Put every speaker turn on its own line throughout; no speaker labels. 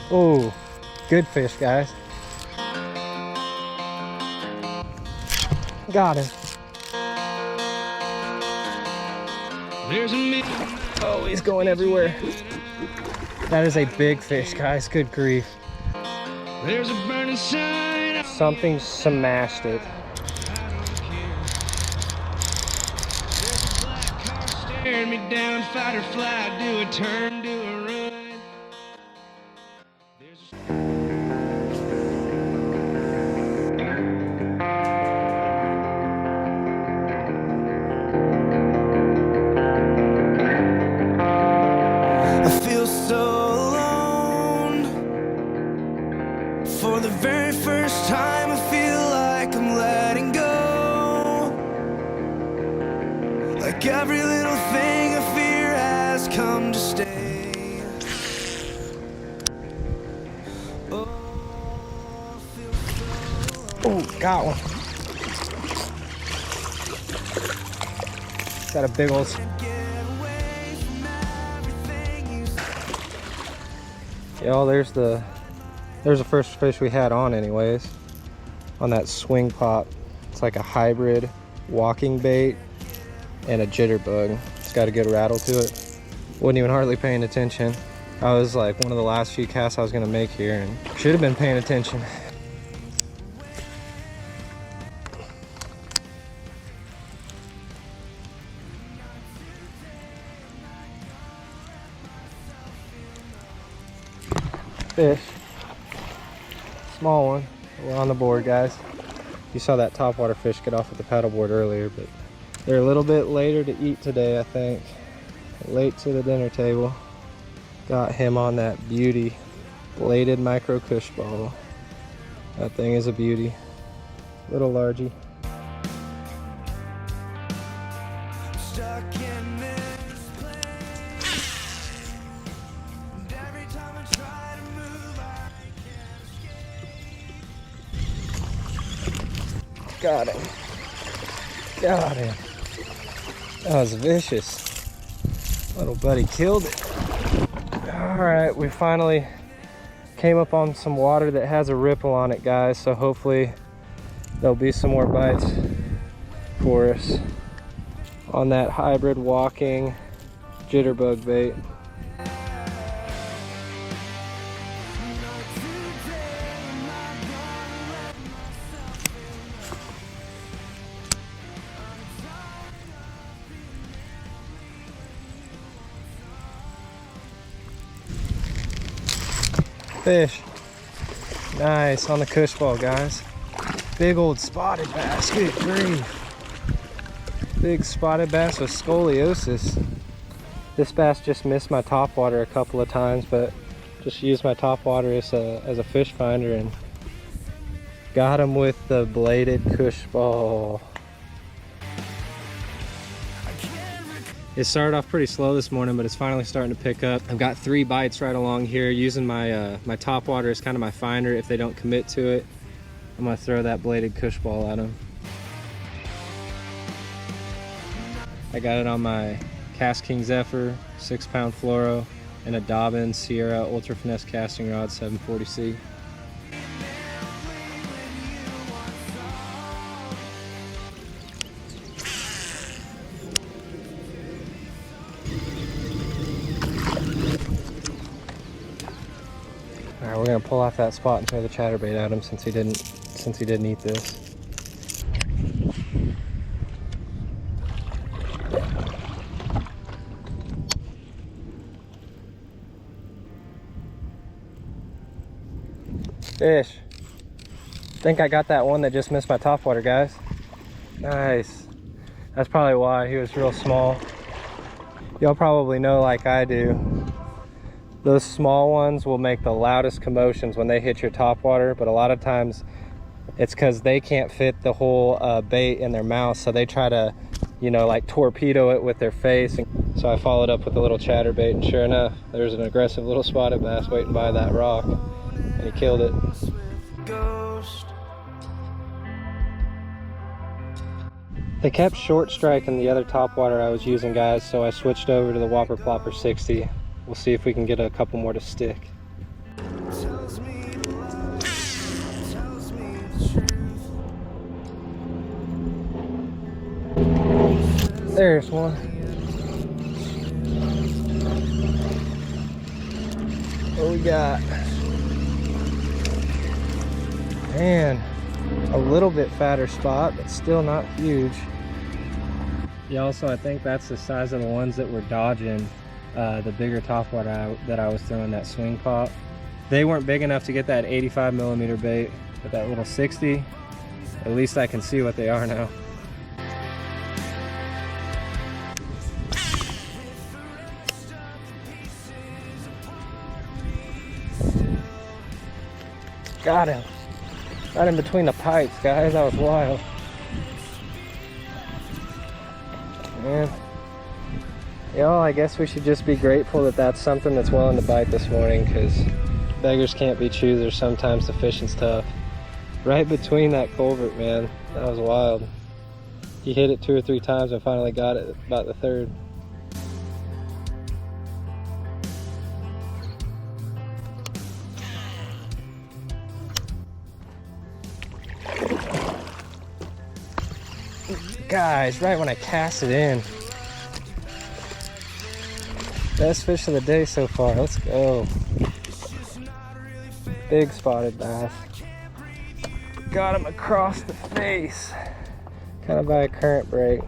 Oh, good fish, guys. Got him. Oh, he's going everywhere. That is a big fish, guys. Good grief. There's a burning sign. Something smashed it. Staring me down, fight or flight, do a turn, do a run.
I feel so alone. For the very first time, I feel like I'm letting go. Like every little thing I fear has come to stay. Oh, I feel so alone.
Oh, got one. Got a big old. Yeah, there's the first fish we had on anyways. On that swing pop. It's like a hybrid walking bait and a jitterbug. It's got a good rattle to it. Wasn't even hardly paying attention. I was like one of the last few casts I was gonna make here and should have been paying attention. Fish. Small one. We're on the board, guys. You saw that topwater fish get off with the paddleboard earlier, but they're a little bit later to eat today, I think. Late to the dinner table. Got him on that beauty bladed micro cush ball. That thing is a beauty. Little largy.
Stuck in this place. And every time I try to move, I can't escape.
Got him. Got him. That was vicious. Little buddy killed it. All right, we finally came up on some water that has a ripple on it, guys. So hopefully there'll be some more bites for us on that hybrid walking jitterbug bait. Fish. Nice on the cush ball, guys. Big old spotted bass. Good grief. Big spotted bass with scoliosis. This bass just missed my topwater a couple of times, but just used my topwater as a fish finder and got him with the bladed cush ball. It started off pretty slow this morning, but it's finally starting to pick up. I've got 3 bites right along here, using my my topwater as kind of my finder. If they don't commit to it, I'm gonna throw that bladed cush ball at them. I got it on my Cast King Zephyr 6-pound fluoro and a Dobbin Sierra Ultra Finesse casting rod 740C. Alright, we're gonna pull off that spot and throw the chatterbait at him since he didn't eat this. Fish. I think I got that one that just missed my topwater, guys. Nice. That's probably why he was real small. Y'all probably know, like I do, those small ones will make the loudest commotions when they hit your topwater, but a lot of times it's because they can't fit the whole bait in their mouth, so they try to, you know, like torpedo it with their face. So I followed up with a little chatterbait, and sure enough, there's an aggressive little spotted bass waiting by that rock, and he killed it. They kept short striking the other topwater I was using, guys, so I switched over to the Whopper Plopper 60. We'll see if we can get a couple more to stick. There's one. What we got? Man, a little bit fatter spot, but still not huge. Yeah, also I think that's the size of the ones that were dodging the bigger topwater that I was throwing that swing pop. They weren't big enough to get that 85 millimeter bait, but that little 60, at least I can see what they are now. Got him. Got him between the pipes, guys. That was wild. Man. Y'all, I guess we should just be grateful that that's something that's willing to bite this morning, because beggars can't be choosers. Sometimes the fishing's tough. Right between that culvert, man. That was wild. He hit it 2 or 3 times and finally got it about the third. Guys, right when I cast it in. Best fish of the day so far. Let's go. Big spotted bass. Got him across the face. Kind of by a current break.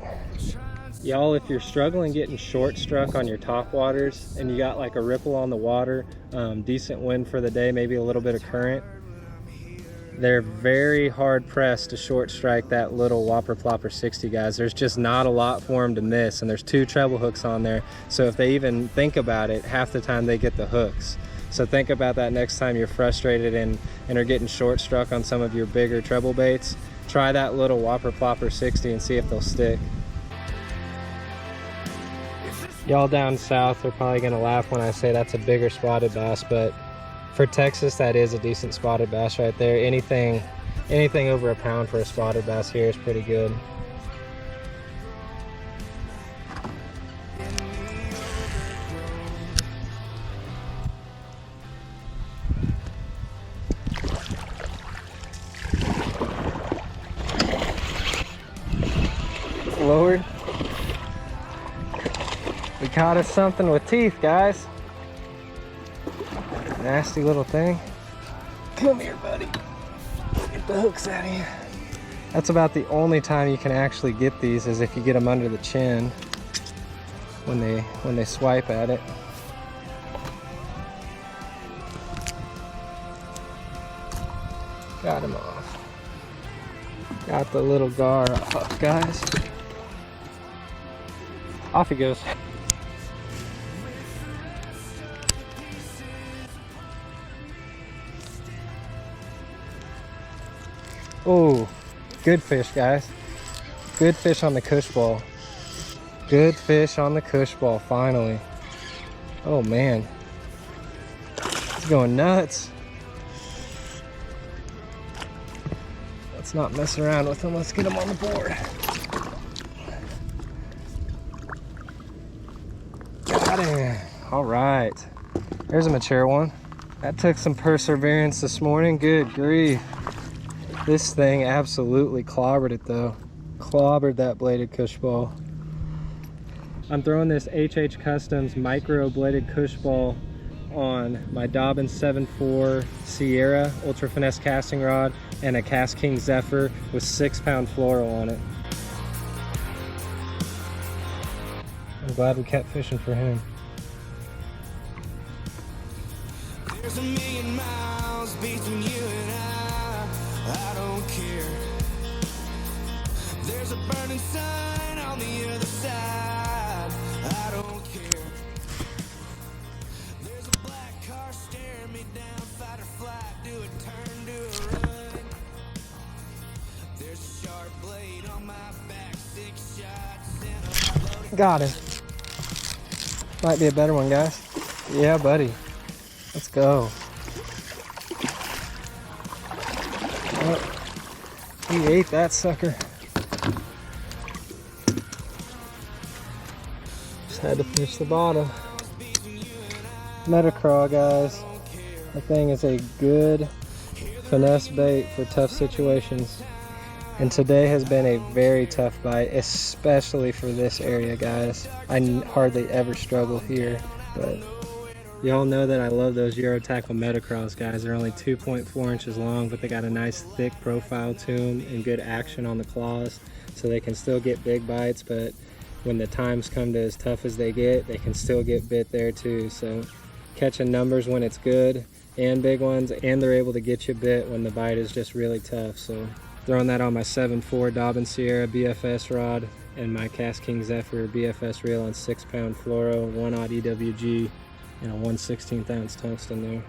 Y'all, if you're struggling getting short struck on your top waters and you got like a ripple on the water, decent wind for the day, maybe a little bit of current, they're very hard pressed to short strike that little Whopper Plopper 60, guys. There's just not a lot for them to miss, and there's 2 treble hooks on there. So if they even think about it, half the time they get the hooks. So think about that next time you're frustrated and are getting short struck on some of your bigger treble baits. Try that little Whopper Plopper 60 and see if they'll stick. Y'all down south are probably gonna laugh when I say that's a bigger spotted bass, but for Texas, that is a decent spotted bass right there. Anything over a pound for a spotted bass here is pretty good. Lowered. We caught us something with teeth, guys. Nasty little thing. Come here, buddy. Get the hooks out of here. That's about the only time you can actually get these, is if you get them under the chin when they swipe at it. Got him off. Got the little gar off, guys. Off he goes. Oh, good fish, guys. Good fish on the cush ball. Good fish on the cush ball, finally. Oh man, it's going nuts. Let's not mess around with him. Let's get him on the board. Got him. All right, there's a mature one. That took some perseverance this morning. Good grief. This thing absolutely clobbered it though. Clobbered that bladed cush ball. I'm throwing this HH Customs micro bladed cush ball on my Dobbins 7.4 Sierra Ultra Finesse casting rod and a Cast King Zephyr with 6-pound fluoro on it. I'm glad we kept fishing for him.
There's a million miles between you and I don't care. There's a burning sign on the other side. I don't care. There's a black car staring me down, fight or flight, do a turn, do a run. There's a sharp blade on my back, 6 shots and a loaded.
Got him. Might be a better one, guys. Yeah, buddy. Let's go. Oh, he ate that sucker. Just had to fish the bottom. Metacraw, guys. That thing is a good finesse bait for tough situations. And today has been a very tough bite, especially for this area, guys. I hardly ever struggle here, but y'all know that I love those Euro Tackle Metacross, guys. They're only 2.4 inches long, but they got a nice thick profile to them and good action on the claws, so they can still get big bites, but when the times come to as tough as they can still get bit there too. So catching numbers when it's good and big ones, and they're able to get you bit when the bite is just really tough. So throwing that on my 7.4 Dobbin Sierra BFS rod and my Cast King Zephyr BFS reel on 6-pound fluoro, 1/0 EWG, and a 1/16 ounce tungsten there.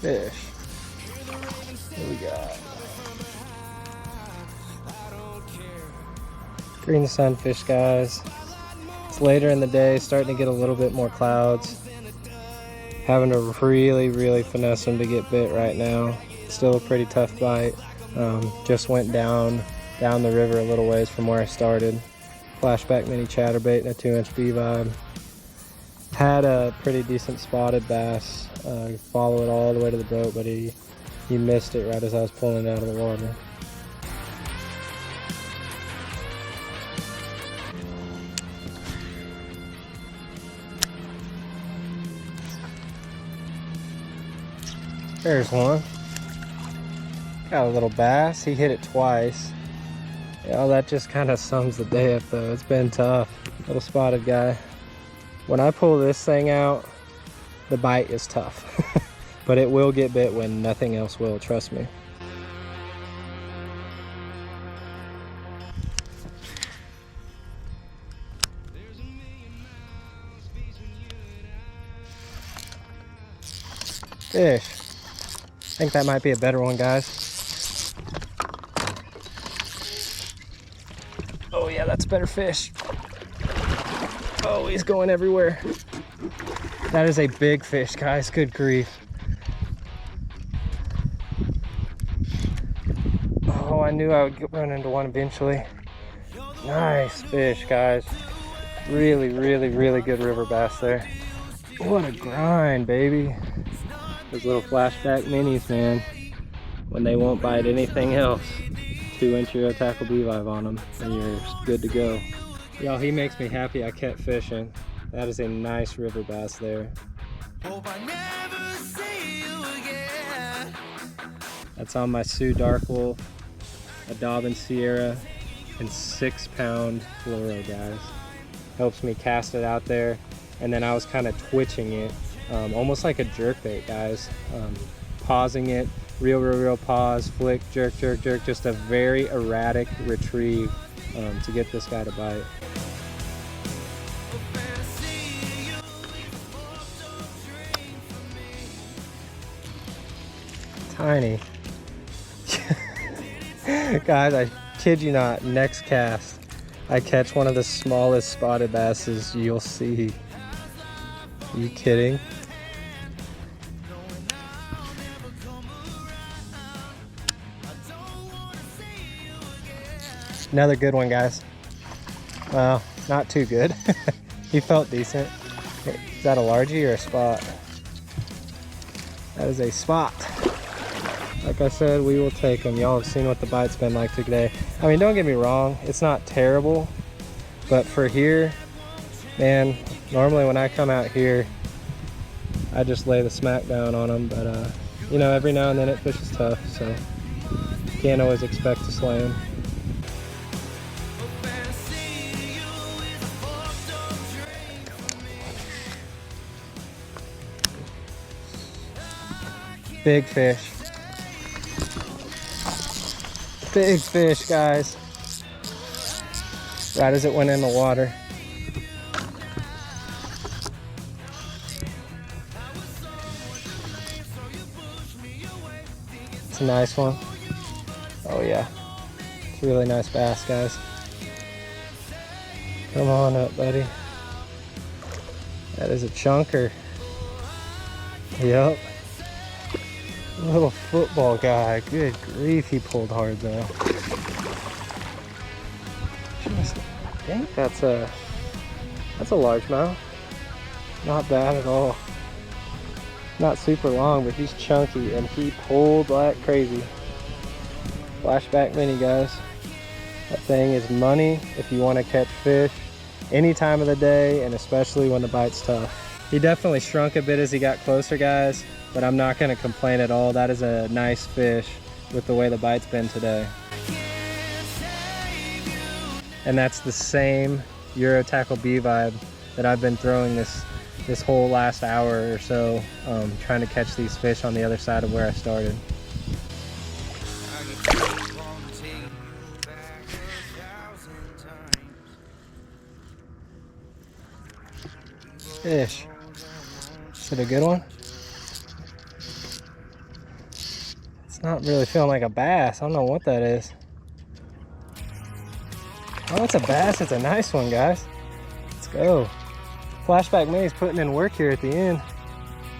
Fish. What we got? Green sunfish, guys. It's later in the day, starting to get a little bit more clouds. Having to really finesse them to get bit right now. Still a pretty tough bite. Just went down the river a little ways from where I started. Flashback mini chatterbait and a 2-inch B-vibe. Had a pretty decent spotted bass. Follow it all the way to the boat, but he missed it right as I was pulling it out of the water. There's one. Got a little bass. He hit it twice. Yeah, that just kind of sums the day up though. It's been tough. Little spotted guy. When I pull this thing out, the bite is tough. But it will get bit when nothing else will, trust me. Fish. I think that might be a better one, guys. Oh yeah, that's a better fish. Oh, he's going everywhere. That is a big fish, guys. Good grief. Oh, I knew I would run into one eventually. Nice fish, guys. Really good river bass there. What a grind, baby. Those little flashback minis, man. When they won't bite anything else. 2-inch Euro Tackle B-vibe on them, and you're good to go. Y'all, he makes me happy I kept fishing. That is a nice river bass there.
Hope I never see you again.
That's on my Sioux Dark Wolf, a Dobbin Sierra, and 6-pound fluoro, guys. Helps me cast it out there, and then I was kind of twitching it, almost like a jerkbait, guys. Pausing it, real pause, flick, jerk, just a very erratic retrieve to get this guy to bite. Tiny. Guys, I kid you not, next cast I catch one of the smallest spotted basses you'll see. Are you kidding? Another good one, guys. Well, not too good. He felt decent. Is that a largie or a spot? That is a spot. Like I said, we will take them. Y'all have seen what the bite's been like today. I mean, don't get me wrong, it's not terrible, but for here, man, normally when I come out here, I just lay the smack down on them, but you know, every now and then it fishes tough, so can't always expect to slay them. Big fish. Big fish, guys. Right as it went in the water. It's a nice one. Oh yeah. It's a really nice bass, guys. Come on up, buddy. That is a chunker. Yep. Little football guy. Good grief, he pulled hard though. I think that's a That's a largemouth. Not bad at all. Not super long, but he's chunky and he pulled like crazy. Flashback mini, guys. That thing is money if you want to catch fish any time of the day, and especially when the bite's tough. He definitely shrunk a bit as he got closer, guys, but I'm not going to complain at all. That is a nice fish with the way the bite's been today. And that's the same Euro Tackle B vibe that I've been throwing this whole last hour or so, trying to catch these fish on the other side of where I started. Fish. Is it a good one? It's not really feeling like a bass. I don't know what that is. Oh, it's a bass. It's a nice one, guys. Let's go. Flashback Mini's putting in work here at the end.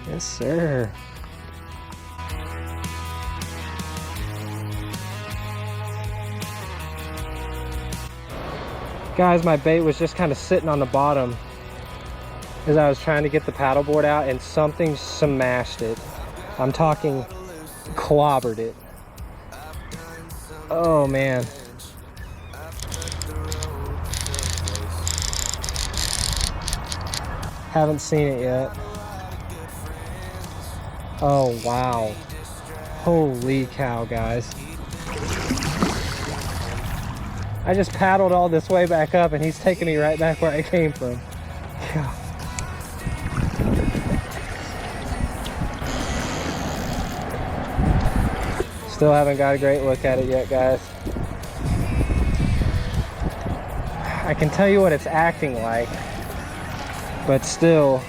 Yes, sir. Guys, my bait was just kind of sitting on the bottom as I was trying to get the paddleboard out, and something smashed it. I'm talking clobbered it. Oh, man. Haven't seen it yet. Oh, wow. Holy cow, guys. I just paddled all this way back up and he's taking me right back where I came from. Yeah. Still haven't got a great look at it yet, guys. I can tell you what it's acting like, but still,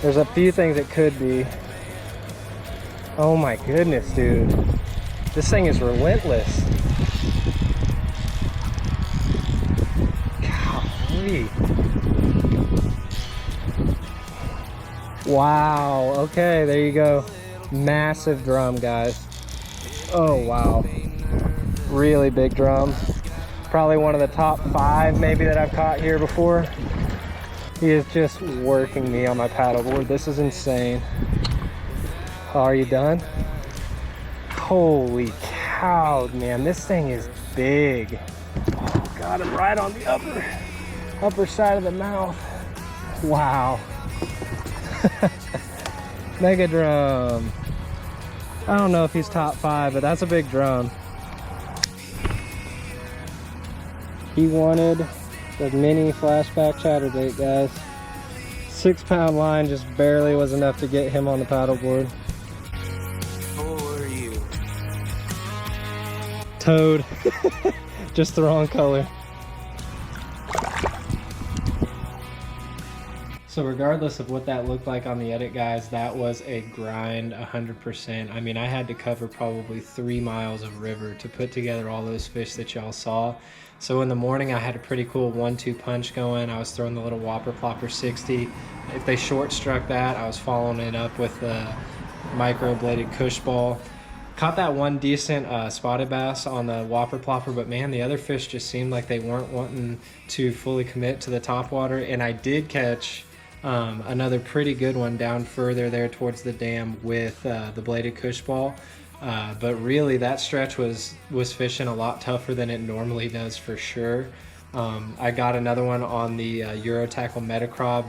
there's a few things it could be. Oh my goodness, dude. This thing is relentless. Golly. Wow, okay, there you go. Massive drum, guys. Oh, wow. Really big drum. Probably one of the top 5 maybe that I've caught here before. He is just working me on my paddleboard. This is insane. Oh, are you done? Holy cow, man. This thing is big. Oh, got him right on the upper side of the mouth. Wow. Mega drum. I don't know if he's top 5, but that's a big drum. He wanted the mini flashback chatterbait, guys. 6-pound line just barely was enough to get him on the paddleboard.
For you.
Toad. Just the wrong color. So regardless of what that looked like on the edit, guys, that was a grind 100%. I mean, I had to cover probably 3 miles of river to put together all those fish that y'all saw. So in the morning, I had a pretty cool 1-2 punch going. I was throwing the little Whopper Plopper 60. If they short struck that, I was following it up with the micro bladed cush ball. Caught that one decent spotted bass on the Whopper Plopper, but man, the other fish just seemed like they weren't wanting to fully commit to the top water. And I did catch another pretty good one down further there towards the dam with the bladed cush ball. But really that stretch was fishing a lot tougher than it normally does, for sure. I got another one on the Euro Tackle Metacraw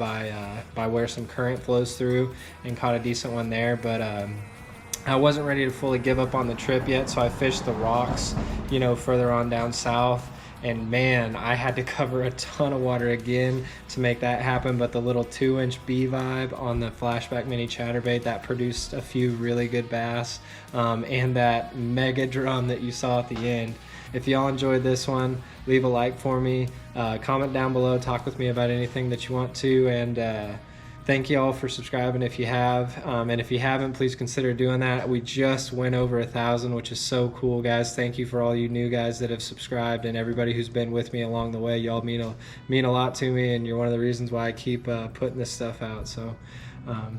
by where some current flows through, and caught a decent one there, but I wasn't ready to fully give up on the trip yet, so I fished the rocks, you know, further on down south. And man, I had to cover a ton of water again to make that happen. But the little 2-inch B vibe on the Flashback Mini Chatterbait, that produced a few really good bass, and that mega drum that you saw at the end. If y'all enjoyed this one, leave a like for me, comment down below, talk with me about anything that you want to, and thank you all for subscribing if you have, and if you haven't, please consider doing that. We just went over 1,000, which is so cool, guys. Thank you for all you new guys that have subscribed, and everybody who's been with me along the way. Y'all mean a lot to me, and you're one of the reasons why I keep putting this stuff out. So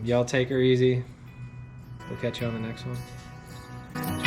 y'all take her easy. We'll catch you on the next one.